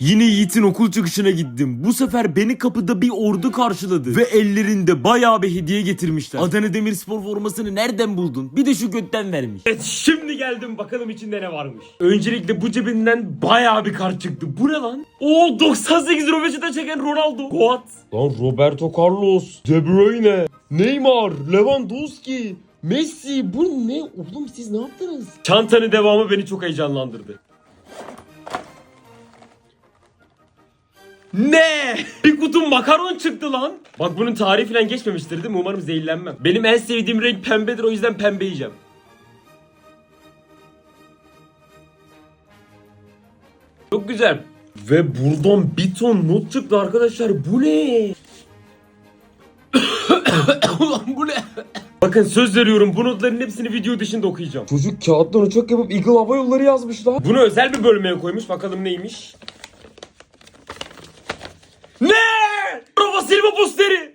Yine Yiğit'in okul çıkışına gittim. Bu sefer beni kapıda bir ordu karşıladı. Ve ellerinde bayağı bir hediye getirmişler. Adana Demirspor formasını nereden buldun? Bir de şu götten vermiş. Evet, şimdi geldim, bakalım içinde ne varmış. Öncelikle bu cebinden bayağı bir kart çıktı. Bu ne lan? Oo, 98 röveşete çeken Ronaldo. Goat. Lan Roberto Carlos, De Bruyne, Neymar, Lewandowski, Messi. Bu ne? Oğlum siz ne yaptınız? Çantanın devamı beni çok heyecanlandırdı. Ne? Bir kutu makaron çıktı lan. Bak bunun tarihi falan geçmemiştir değil mi? Umarım zehirlenmem. Benim en sevdiğim renk pembedir, o yüzden pembe yiyeceğim. Çok güzel. Ve buradan bir ton not çıktı arkadaşlar. Bu ne? Ulan bu ne? Bakın söz veriyorum, bu notların hepsini video dışında okuyacağım. Çocuk kağıttan uçak yapıp Eagle Hava Yolları yazmışlar. Bunu özel bir bölmeye koymuş. Bakalım neymiş? Ne? Rafa Silva posteri.